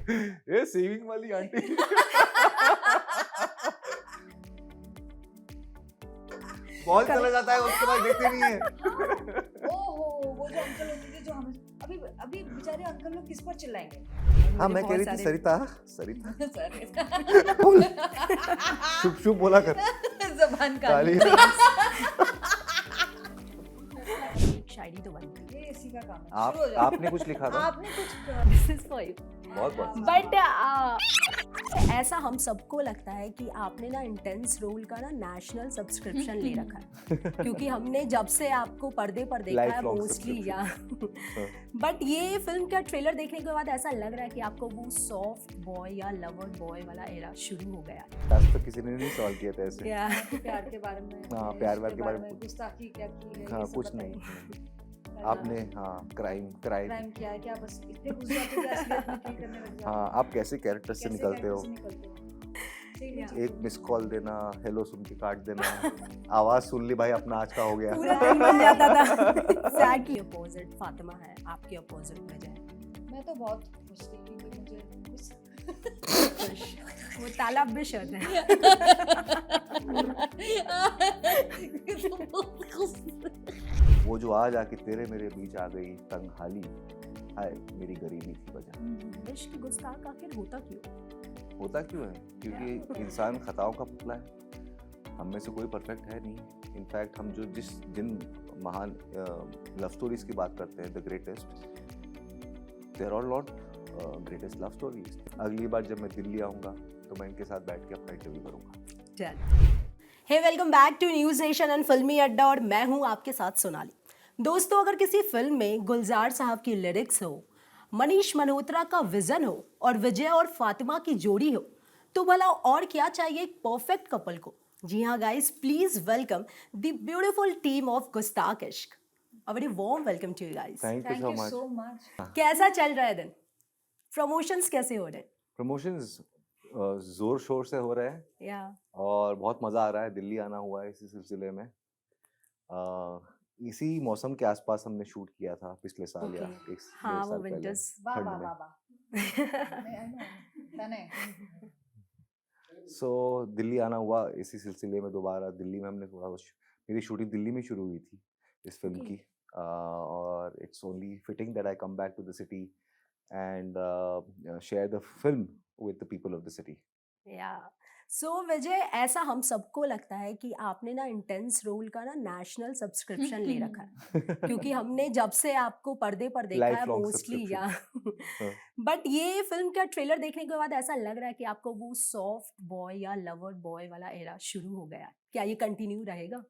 ये सेविंग वाली aunty. Mall चला जाता है, उसके बाद देखते नहीं है। ओहो, वो जो अंकल होते थे जो हमें अभी अभी बेचारे अंकल लोग किस पर चिल्लाएंगे? हाँ, मुझे मैं कह बहुत रही थी सारे- सरिता, सरिता सर बोल, शुभ शुभ बोला कर। जबान काली। एक शायरी तो बनती है। ये इसी का काम है। आप शुरू हो जाओ। आपने कुछ लिखा था? आपने कुछ दिस इज फॉर यू। बहुत बहुत। बट ऐसा हम सबको लगता है कि आपने ना इंटेंस रोल का ना नेशनल सब्सक्रिप्शन ले रखा है, क्योंकि हमने जब से आपको पर्दे पर देखा है Lifelong मोस्टली या subscription। बट ये फिल्म का ट्रेलर देखने के बाद ऐसा लग रहा है कि आपको वो सॉफ्ट बॉय या लवर बॉय वाला एरा शुरू हो गया आज तक किसी ने नहीं सवाल किया था ऐसे। या प्यार के बारे में। हाँ, इश्क प्यार के बारे में। गुस्ताखी क्या की है? हाँ, ये सब कुछ बताइए। नहीं। आपने हाँ क्राइम क्राइम किया है क्या? बस इतने घुस जाते हो कि असलियत में किल करने लग जाते हो? हाँ, आप कैसे कैरेक्टर से कैसे निकलते हो? character से निकलते हो? सही Yeah. में एक मिस कॉल देना, हेलो सुन के काट देना, आवाज सुन ली भाई अपना आज का हो गया। पूरा दिन बन जाता था। एग्जैक्टली अपोजिट फातिमा है, आपके अपोजिट में जाए मैं तो बहुत खुश थी क्योंकि मुझे वो तालाब भी शर्त है। वो जो आज आके तेरे मेरे बीच आ गई तंगहाली, हाय मेरी गरीबी थी वजह। इश्क गुस्ताख आखिर होता क्यों? होता क्यों है? क्योंकि इंसान खताओं का पुतला है। हम में से कोई परफेक्ट है नहीं। इनफैक्ट हम जो जिन महान लव स्टोरीज की बात करते हैं, the greatest, they are all not greatest love stories. अगली बार जब मैं दिल्ली आऊँगा तो मैं इनके साथ बैठ के अपना इंटरव्यू करूँगा। चल hey welcome back to News Nation and Filmy Adda, और मैं हूं आपके साथ सोनाली। दोस्तों, अगर किसी फिल्म में गुलजार साहब की लिरिक्स हो, मनीष मल्होत्रा का विजन हो और विजय और फातिमा की जोड़ी हो, तो भला और क्या चाहिए एक परफेक्ट कपल को। जी हाँ guys, please welcome the beautiful team of Gustaakh Ishq. A very warm welcome to you guys. Thank you thank so you much. So much. कैसा चल रहा है दिन? प्रमोशंस कैसे हो रहे हैं? प्रमोशंस जोर शोर से हो रहे हैं या और बहुत मज़ा आ रहा है। दिल्ली आना हुआ है इसी सिलसिले में। इसी मौसम के आसपास हमने शूट किया था पिछले साल या Okay. एक हाँ, डेढ़ वो साल पहले विंटर्स। वाह ठंड वाह में। वाह वाह। तने सो दिल्ली आना हुआ इसी सिलसिले में। दोबारा दिल्ली में हमने थोड़ा मेरी शूटिंग दिल्ली में शुरू हुई थी इस फिल्म Okay. की। और it's only fitting that I come back to the city and share the film with the people of the city. Yeah so विजय, ऐसा हम सबको लगता है कि आपने ना इंटेंस रोल का ना नेशनल सब्सक्रिप्शन ले रखा है, क्योंकि हमने जब से आपको पर्दे पर देखा है Lifelong मोस्टली या हाँ। बट ये फिल्म का ट्रेलर देखने के बाद ऐसा लग रहा है कि आपको वो सॉफ्ट बॉय या लवर बॉय वाला एरा शुरू हो गया है। क्या ये कंटिन्यू रहेगा?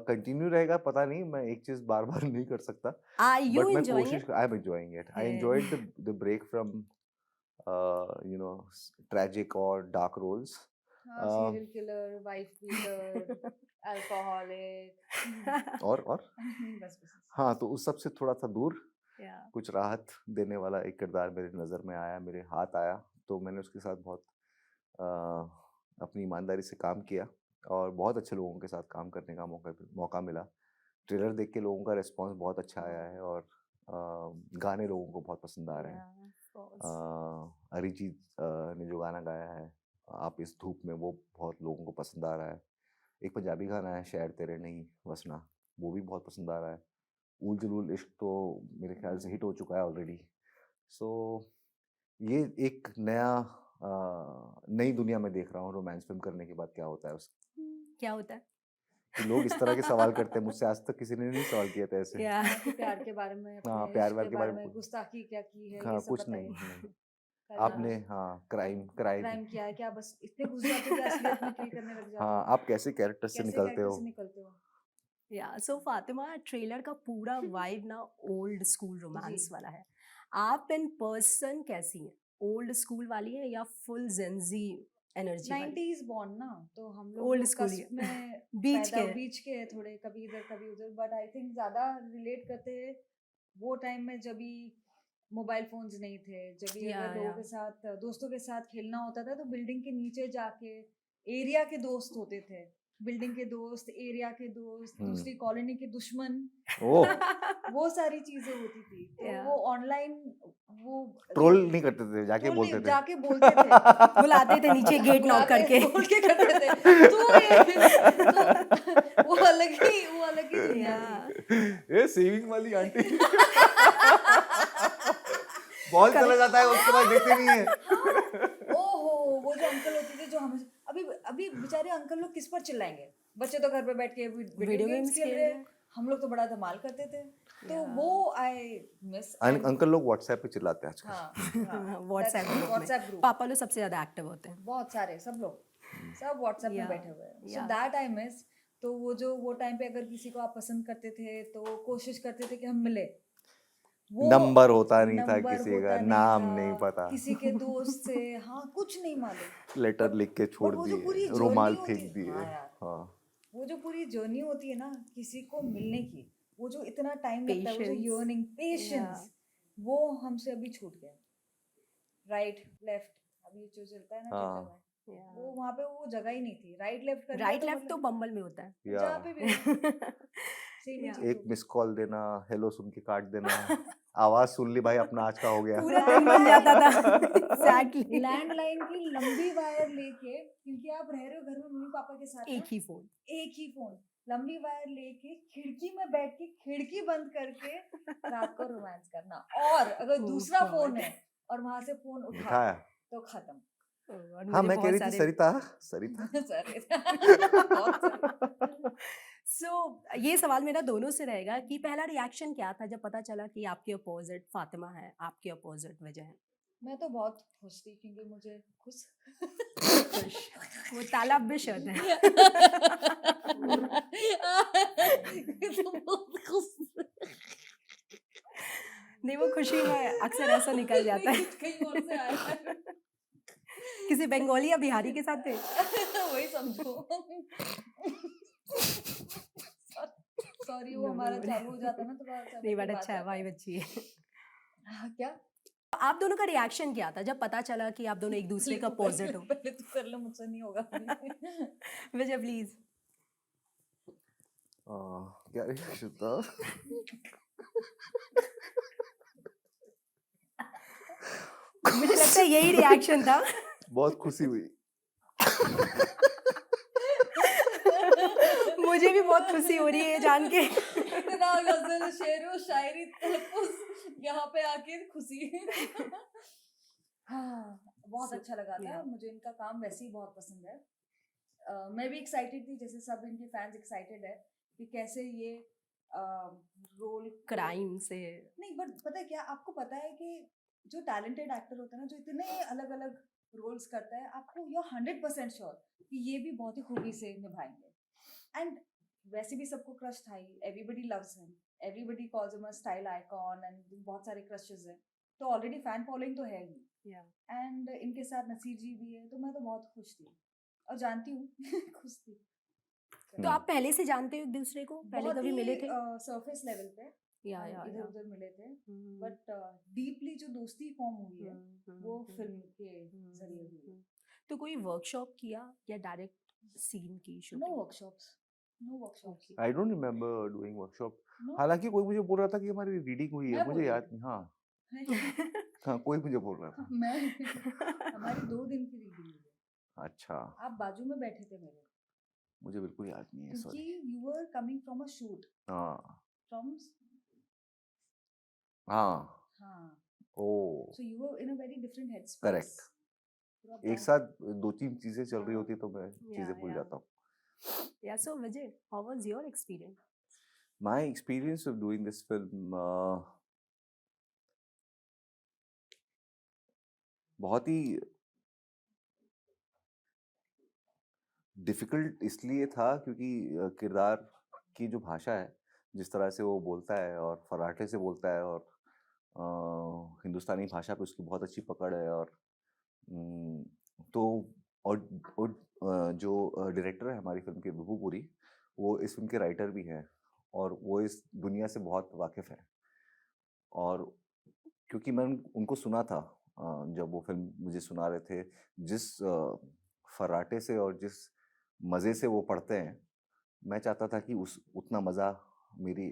कंटिन्यू रहेगा पता नहीं, मैं एक चीज बार बार नहीं कर सकता, आर यू बट मैं एंजॉयिंग कोशिश it? I am enjoying it. I enjoyed the break from you know tragic और dark roles. Serial killer, wife beater, alcoholic और बस बस। हाँ, तो उस सब से थोड़ा सा दूर या कुछ राहत देने वाला एक किरदार मेरे नज़र में आया, मेरे हाथ आया, तो मैंने उसके साथ बहुत अपनी ईमानदारी से काम किया और बहुत अच्छे लोगों के साथ काम करने का मौका मिला। ट्रेलर देख के लोगों का रिस्पांस बहुत अच्छा आया है और गाने लोगों को बहुत पसंद आ रहे हैं। अरिजीत ने जो गाना गाया है आप इस धूप में, वो बहुत लोगों को पसंद आ रहा है। एक पंजाबी गाना है शायर तेरे नहीं वसना, वो भी बहुत पसंद आ रहा है। ऊल जलूल इश्क तो मेरे ख्याल से हिट हो चुका है ऑलरेडी। सो ये एक नई दुनिया में देख रहा हूँ रोमांस फिल्म करने के बाद क्या होता है उसका। क्या होता है? कि लोग इस तरह के सवाल करते हैं मुझसे, आज तक किसी ने नहीं सवाल किए थे ऐसे। या प्यार के बारे में, हाँ, अपने प्यार इश्क व्यार के बारे में गुस्ताखी क्या की है? हाँ, ये सब कुछ बताइए। नहीं। आपने हाँ क्राइम किया है क्या? बस इतने घुस जाते हो कि असलियत में किल करने लग जाते हो? हाँ, आप कैसे कैरेक्टर से कैसे निकलते character हो? से निकलते हो? या सो फातिमा, ट्रेलर का पूरा वाइब ना ओल्ड स्कूल रोमांस जी। वाला है। आप इन पर्सन कैसी हैं? ओल्ड स्कूल वाली हैं या फुल जेंजी एनर्जी वाली? 90s born ना, तो हम लोग Old वो school cusp ही है। में बीच के बीच के हैं थोड़े, कभी इधर कभी उधर, बट आई थिंक ज्यादा रिलेट करते हैं वो टाइम में जब भी मोबाइल फोन्स नहीं थे, जब भी या अगर लोगों के साथ दोस्तों के साथ खेलना होता था तो बिल्डिंग के नीचे जाके एरिया के दोस्त होते थे, बिल्डिंग के दोस्त, एरिया के दोस्त, हम्म। दूसरी कॉलोनी के दुश्मन, ओह, वो सारी चीजें होती थी। तो Yeah. वो ऑनलाइन वो ट्रोल नहीं करते थे, जाके ट्रोल बोलते नहीं, थे। जाके बोलते थे, बुलाते थे नीचे गेट नॉक बुलाते करके। बोल के करते थे। तो वो अलग ही दुनिया थी। ये सेविंग वाली आंटी बहुत चला जाता है, उसके बाद देखते नहीं है। हाँ, ओहो, वो जो अंकल होते थे जो हमें अभी अभी बेचारे अंकल लोग किस पर चिल्लाएंगे, बच्चे तो घर पे बैठ के वीडियो गेम्स खेल रहे हैं, हम लोग तो बड़ा धमाल करते थे। तो वो आई मिस। अंकल लोग व्हाट्सएप पे चिल्लाते हैं आजकल। हाँ, व्हाट्सएप व्हाट्सएप ग्रुप ग्रुप, पापा लोग सबसे ज्यादा एक्टिव होते हैं। बहुत सारे सब लोग सब व्हाट्सएप में Yeah, बैठे हुए हैं। सो yeah. That I miss. तो वो टाइम पे अगर किसी को आप पसंद करते थे तो कोशिश करते थे कि हम मिले। वो नंबर होता नहीं था नंबर किसी होता का, नहीं नाम था, नहीं पता, किसी के दोस्त से, हाँ, कुछ नहीं मालूम। लेटर बट लिख के छोड़ वो जो पूरी दिए, रुमाल जर्नी फेंक होती, दिए। हाँ यार, हाँ, वो जो पूरी जर्नी होती है ना किसी को मिलने की, वो जो इतना टाइम लगता है, वो जो Patience. यर्निंग, पेशेंस, वो हमसे अभी छूट गया। राइट लेफ्ट, अभी जो चलता है ना हाँ। ट्विटर में, वो वहाँ पे वो जगह ही नहीं थी। राइट लेफ्ट कर राइट लेफ्ट तो बम्बल में होता है। जहाँ पे भी सेम ही Yeah. चीज एक होती मिस कॉल देना, हेलो सुन के काट देना, आवाज सुन ली भाई, अपना आज का हो गया। पूरा दिन बन जाता था। Exactly. लैंडलाइन की लंबी वायर लेके, क्योंकि आप रह रहे हो घर में मम्मी पापा के साथ एक ना, ही फोन। एक ही फोन, लंबी वायर लेके खिड़की में बैठ के खिड़की बंद करके रात को रोमांस करना। और अगर Oh दूसरा God. फोन है और वहां से फोन उठा उठाया। तो खत्म। और हाँ, मुझे मैं कह बहुत रही थी सारे सरिता, सरिता। Sorry. बहुत सारे। सो ये सवाल मेरा दोनों से रहेगा कि पहला रिएक्शन क्या था जब पता चला कि आपके अपोजिट फातिमा है, आपके अपोजिट वजह है? मैं तो बहुत खुश थी क्योंकि मुझे खुश वो तालाब भी शर्त है। तो बहुत खुश। नहीं, वो खुशी में अक्सर ऐसा निकल जाता है। कुछ कहीं और से आया है। किसी बंगाली या बिहारी के साथ थे? वही समझो। सॉरी, वो No, हमारा no, चालू हो जाता ना थोड़ा सा, नहीं, फिर बट बात अच्छा है, आता वाइब अच्छी है। क्या? आप दोनों का रिएक्शन क्या था जब पता चला कि आप दोनों एक दूसरे का अपोजिट हो? पहले तू कर लो, मुझसे नहीं होगा अभी। विजय प्लीज। क्या रिएक्शन था? मुझे लगता है यही रिएक्शन था। बहुत खुशी हुई। मुझे भी बहुत खुशी हो रही है ये जान के। इतना गजल शेर और शायरी तलफ्फुज़ यहाँ पे आके खुशी। हाँ, बहुत अच्छा लगा था। Yeah. मुझे इनका काम वैसे ही बहुत पसंद है। मैं भी एक्साइटेड थी, जैसे सब इनके फैंस एक्साइटेड है कि कैसे ये रोल क्राइम से नहीं, बट पता है क्या, आपको पता है कि जो टैलेंटेड एक्टर होता है ना, जो इतने अलग अलग रोल्स करता है, आपको यू 100% श्योर कि ये भी बहुत ही खूबी से निभाएंगे। एंड वैसे भी सबको क्रश था ही, everybody loves him, everybody calls him a style icon, and बहुत सारे क्रशेस हैं, तो ऑलरेडी फैन फॉलोइंग तो है ही। एंड इनके साथ नसीर जी भी है, तो मैं तो बहुत खुश थी और जानती हूँ खुश थी। तो आप पहले से जानते हो एक दूसरे को, पहले कभी मिले थे? सरफेस लेवल पे या इधर उधर मिले थे, बट डीपली जो दोस्ती फॉर्म हुई है वो फिल्म के जरिए हुई है। तो कोई वर्कशॉप किया या डायरेक्ट सीन की no shooting? Workshops, no workshops. I don't remember doing workshop. No? हालांकि कोई मुझे बोल रहा था कि हमारी रीडिंग हुई है, मैं मुझे बोल याद रही नहीं। हाँ हाँ, कोई मुझे बोल रहा था। मैं हमारी 2 दिन की रीडिंग हुई है। अच्छा, आप बाजू में बैठे थे मेरे, मुझे बिल्कुल याद नहीं है, क्योंकि sorry. You were coming from a shoot हाँ फ्रॉम हाँ, हाँ, oh so you were in a very different head space. Correct. एक साथ 2-3 चीजें चल रही होती तो मैं चीजें भूल जाता हूँ। Yeah, so Vijay, how was your experience? My experience of doing this film बहुत ही डिफिकल्ट इसलिए था क्योंकि किरदार की जो भाषा है, जिस तरह से वो बोलता है और फराटे से बोलता है, और हिंदुस्तानी भाषा पे उसकी बहुत अच्छी पकड़ है, और तो और जो डायरेक्टर है हमारी फिल्म के, विभू पुरी, वो इस फिल्म के राइटर भी हैं और वो इस दुनिया से बहुत वाकिफ़ है। और क्योंकि मैं उनको सुना था, जब वो फिल्म मुझे सुना रहे थे, जिस फर्राटे से और जिस मज़े से वो पढ़ते हैं, मैं चाहता था कि उस उतना मज़ा मेरी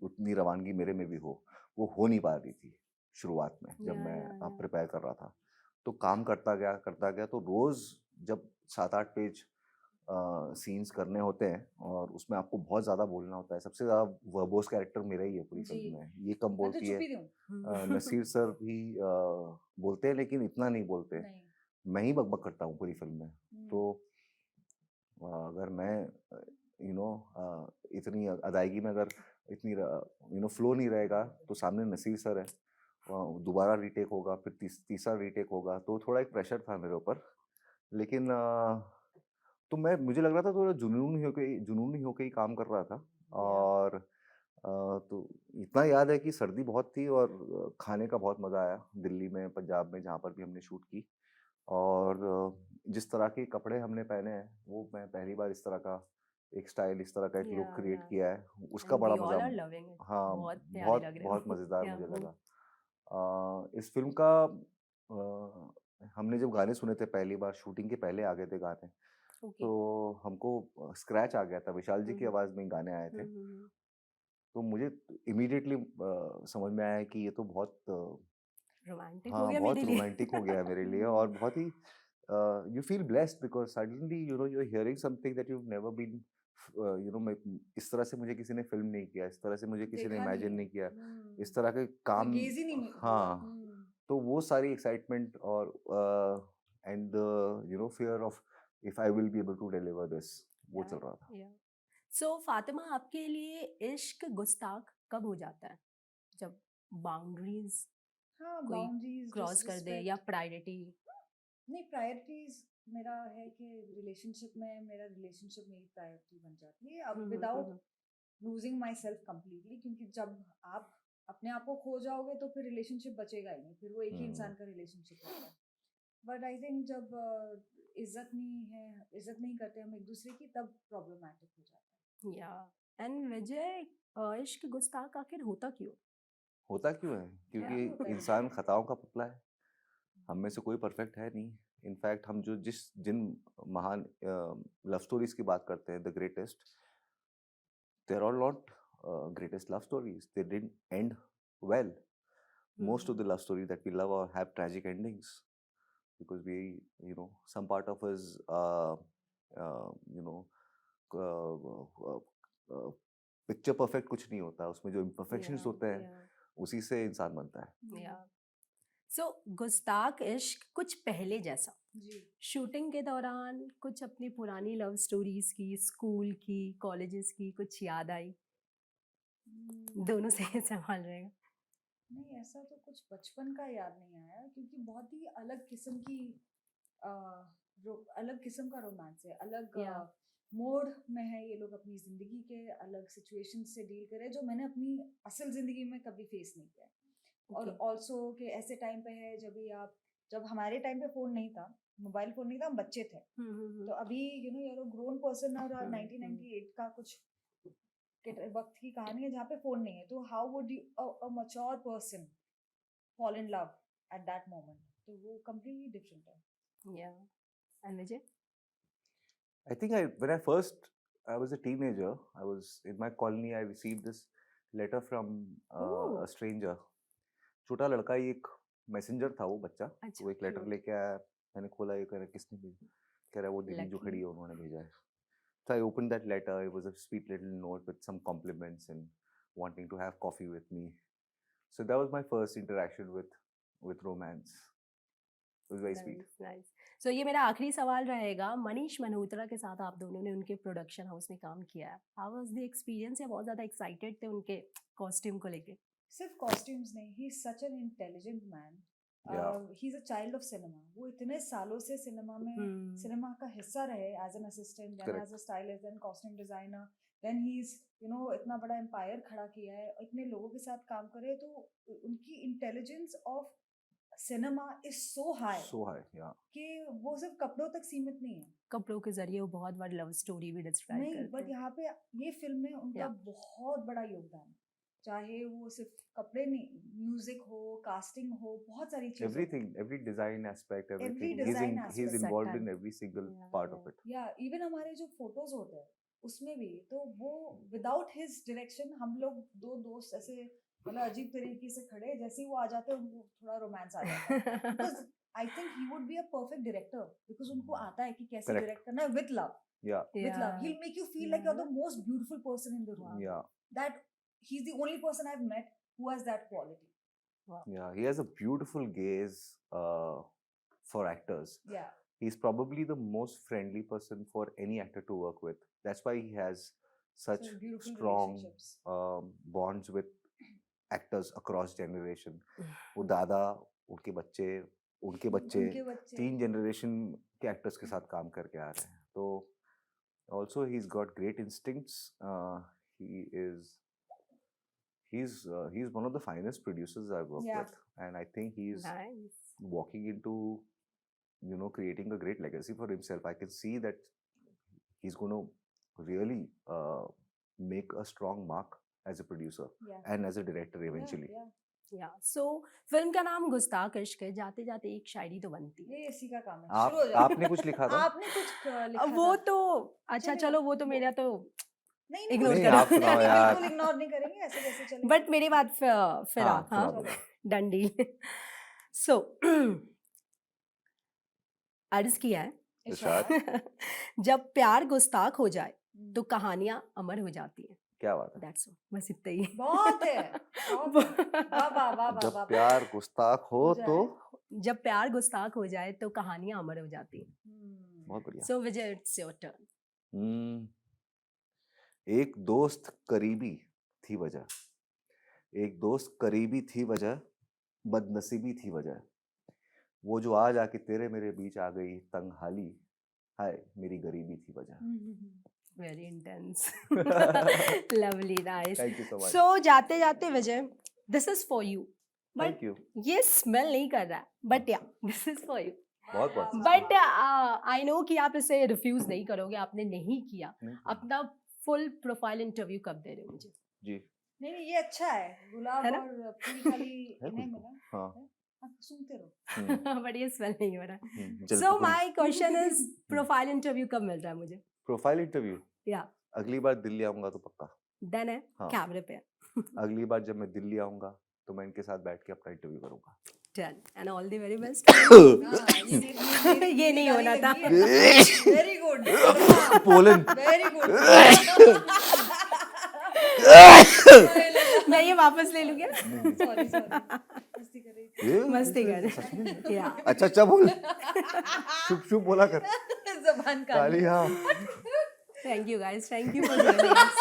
उतनी रवानगी मेरे में भी वो हो नहीं पा रही थी शुरुआत में जब या मैं या या प्रिपेयर कर रहा था। तो काम करता गया तो रोज़ जब 7-8 पेज सीन्स करने होते हैं और उसमें आपको बहुत ज़्यादा बोलना होता है। सबसे ज़्यादा वर्बोस कैरेक्टर मेरा ही है पूरी जी, फ़िल्म में। ये कम मैं तो बोलती चुप है। ही हूँ। नसीर सर भी बोलते हैं लेकिन इतना नहीं बोलते। नहीं। मैं ही बक-बक करता हूँ पूरी फ़िल्म में। हुँ, तो अगर मैं यू नो इतनी अदायगी में अगर इतनी फ्लो नहीं रहेगा तो सामने नसीर सर है। दोबारा रीटेक होगा फिर तीसरा रीटेक होगा तो थोड़ा एक प्रेशर था मेरे ऊपर। लेकिन तो मैं मुझे लग रहा था थोड़ा जुनूनी होके ही काम कर रहा था। या और तो इतना याद है कि सर्दी बहुत थी और खाने का बहुत मज़ा आया दिल्ली में, पंजाब में जहाँ पर भी हमने शूट की। और जिस तरह के कपड़े हमने पहने हैं, वो मैं पहली बार इस तरह का एक स्टाइल, इस तरह का एक लुक या क्रिएट किया है, उसका एंड वी बड़ा ऑल मज़ा। आर लविंग इट, हाँ, बहुत प्यारे बहुत लग रहे बहुत हो। मज़ेदार या मुझे लगा। इस फ़िल्म का हमने जब गाने सुने थे पहली बार, शूटिंग के पहले आ गए थे गाने, ओके। तो हमको स्क्रैच आ गया था, विशाल जी की आवाज़ में ही गाने आए थे। हम्म। तो मुझे इमीडिएटली समझ में आया कि ये तो बहुत रोमांटिक हो हाँ, गया बहुत मेरे लिए। रोमांटिक हो गया है मेरे लिए और हुँ, बहुत ही you feel blessed because suddenly you are hearing something that you have never been मैं इस तरह से मुझे किसी ने फ़िल्म नहीं किया, इस तरह से मुझे किसी ने देखा नहीं इमेजिन है। नहीं किया, इस हुँ, तरह के कोई काम। गेज़ ही नहीं हुआ। हाँ, हुँ, तो वो सारी एक्साइटमेंट और and the fear of if I will be able to deliver this, वो या चल रहा था। या सो फातिमा, आपके लिए इश्क गुस्ताख कब हो जाता है? जब बाउंड्रीज हाँ, कोई बाउंड्रीज़, क्रॉस कर दे या डिसरिस्पेक्ट। प्रायोरिटी? नहीं, प्रायोरिटीज़ मेरा है कि रिलेशनशिप में मेरा रिलेशनशिप मेरी प्रायोरिटी बन जाती है अब without hmm. Losing my self completely, क्योंकि जब आप अपने आप को खो जाओगे तो फिर रिलेशनशिप बचेगा ही नहीं, फिर वो एक ही हुँ, इंसान का रिलेशनशिप होता है। बट आई थिंक जब इज्जत नहीं करते हम एक दूसरे की, तब प्रॉब्लमैटिक हो जाता है। या एंड विजय, इश्क गुस्ताख आखिर होता क्यों? होता क्यों है? क्या होता क्योंकि है विजय? इंसान खताओं का पुतला है। हम में से कोई परफेक्ट है नहीं। इनफैक्ट हम जो जिन महान लव स्टोरीज की बात करते हैं, the greatest, they are all not greatest love stories, they didn't end well. Most of the hmm. love stories that we love are have tragic endings because we, some part of us, uh, you know picture perfect कुछ नहीं होता, उसमें जो या imperfections होते हैं या उसी से इंसान बनता है। या हम्म, सो गुस्ताख इश्क कुछ पहले जैसा, जी। शूटिंग के दौरान कुछ अपनी पुरानी लव स्टोरीज की, स्कूल की, कॉलेजेस की कुछ याद आई? हम्म, दोनों से संभाल रहेगा। नहीं, ऐसा तो कुछ बचपन का याद नहीं आया, क्योंकि बहुत ही अलग किस्म की अ, अलग किस्म का रोमांस है, अलग या मोड में है ये लोग अपनी जिंदगी के, अलग सिचुएशन से डील करे जो मैंने अपनी असल जिंदगी में कभी फेस नहीं किया। और ओके। ऑल्सो कि ऐसे टाइम पे है जब हमारे टाइम पे फोन नहीं था, मोबाइल फोन नहीं था, हम बच्चे थे। तो अभी यूर अ ग्रोन पर्सन और हम्म। 1998 का कुछ वक्त की कहानी है जहाँ पे फोन नहीं है, तो how would you a mature person fall in love at that moment, तो वो कम्प्लीटली डिफरेंट है। या and Vijay? I think I was a teenager. I was in my colony. I received this letter from oh, a stranger. छोटा लड़का ही एक messenger था वो बच्चा, तो अच्छा, वो एक लेटर क्यूट, लेके आया। मैंने खोला, ये कह रहा किसने भेजा? कह रहा वो दीदी जो लकी। खड़ी है उन्होंने भेजा है। So I opened that letter. It was a sweet little note with some compliments and wanting to have coffee with me. So that was my first interaction with romance. It was very sweet. Nice nice. So ये मेरा आखिरी सवाल रहेगा, मनीष मल्होत्रा के साथ आप दोनों ने उनके प्रोडक्शन हाउस में काम किया है, हाउ वाज द एक्सपीरियंस? या बहुत ज़्यादा एक्साइटेड थे उनके कॉस्ट्यूम को लेके? सिर्फ कॉस्ट्यूम्स नहीं, he is such an intelligent man, Yeah. He is a child of cinema. वो इतने सालों से हम्म। सिनेमा का हिस्सा रहे, as an assistant, then as Correct. A stylist, then costume designer, then he is इतना बड़ा एम्पायर खड़ा किया है, इतने लोगों के साथ काम करे, तो उनकी intelligence of cinema is so high So high. Yeah. कि वो सिर्फ कपड़ों तक सीमित नहीं है। कपड़ों के जरिए वो बहुत बार लव स्टोरी भी डिस्क्राइब नहीं, करते बट हैं। यहाँ पे ये फिल्म में उनका या बहुत बड़ा योगदान है। चाहे वो सिर्फ कपड़े नहीं, म्यूजिक हो, कास्टिंग हो, बहुत सारी चीजें। Everything, every design aspect, Every everything. design He's aspect. involved in Second. every single Yeah, part yeah. of it. या इवन हमारे जो फोटोज होते हैं उसमें भी, तो वो विदाउट हिज डायरेक्शन हम लोग दो दोस्त ऐसे मतलब अजीब तरीके से खड़े, जैसे ही वो आ जाते हैं उनको थोड़ा रोमांस आ जाता है। Because I think he would be a perfect director, because उनको आता है कि कैसे Correct. डायरेक्ट करना है with love. Yeah, With love, he'll make you feel like you're the most beautiful person in the room. yeah, That he's the only person I've met who has that quality. yeah. He has a beautiful gaze for actors. Yeah. He's probably the most friendly person for any actor to work with. That's why he has such So beautiful strong relationships. bonds with actors across generation. वो दादा, उनके बच्चे, उनके बच्चे, उनके बच्चे। 3 generation के actors के साथ काम करके आ रहे हैं. तो also he's got great instincts. He's one of the finest producers I've worked Yeah. with, and I think he's Nice. walking into, creating a great legacy for himself. I can see that he's going to really make a strong mark as a producer Yeah. and as a director eventually. Yeah, या so film का नाम गुस्ताख इश्क है, जाते जाते एक शायरी तो बनती है। ये इसी का काम है। आप शुरू हो जाओ। आपने कुछ लिखा था? आपने कुछ लिखा अब वो था। तो अच्छा चलेगा। चलो, वो तो मेरा तो नहीं ignore नहीं, करो। आप सुनाओ यार। बिल्कुल इग्नोर नहीं करेंगे, ऐसे कैसे चलेगा। बट मेरी बात फिराक, हाँ, हाँ सुना दो। डंडी। सो अर्ज किया है इरशाद। जब प्यार गुस्ताख हो जाए हम्म, तो कहानियां अमर हो जाती हैं। क्या बात है? दैट्स बस इतना ही। बहुत है, बहुत है। वाह वाह वाह वाह जब वाह। प्यार गुस्ताख हो हो तो जब प्यार गुस्ताख हो जाए तो कहानियां अमर हो जाती हैं। बहुत बढ़िया। सो विजय, इट्स योर टर्न। एक दोस्त करीबी थी वजह, एक दोस्त करीबी थी वजह, बदनसीबी थी वजह, वो जो आज आके तेरे मेरे बीच आ गई तंगहाली, हाय मेरी गरीबी थी वजह। Very intense, lovely, nice. Thank you so much. So जाते जाते Vijay, this is for you. Thank you. ये स्मेल नहीं कर रहा है, बट या दिस इज फॉर यू। बहुत बहुत। बट आई नो कि आप इसे रिफ्यूज नहीं करोगे, आपने नहीं किया। अपना फुल प्रोफाइल इंटरव्यू कब दे रहे हो मुझे? जी। नहीं ये अच्छा है, गुलाब है ना? और फूल खाली है इन्हें खुशबू। मिला। हाँ। आप सुनते रहो। बट ये स्मेल नहीं हो रहा। जल्दी सो पूरी- my question is, profile interview कब मिल रहा है मुझे? प्रोफाइल इंटरव्यू या अगली बार दिल्ली आऊंगा तो पक्का। डन है, हाँ। कैमरे पे। अगली बार जब मैं दिल्ली आऊंगा तो मैं इनके साथ बैठ के अपना इंटरव्यू करूंगा। Done, and all the very best. ये नहीं होना था। Very good. Poland. Very good. मैं ये वापस ले लूंगी। सॉरी सॉरी, मस्ती कर रही थी। मस्ती कर सच में? या अच्छा अच्छा बोल। शुभ शुभ बोला कर। जबान का ताली हाँ। Thank you guys, thank you for joining us.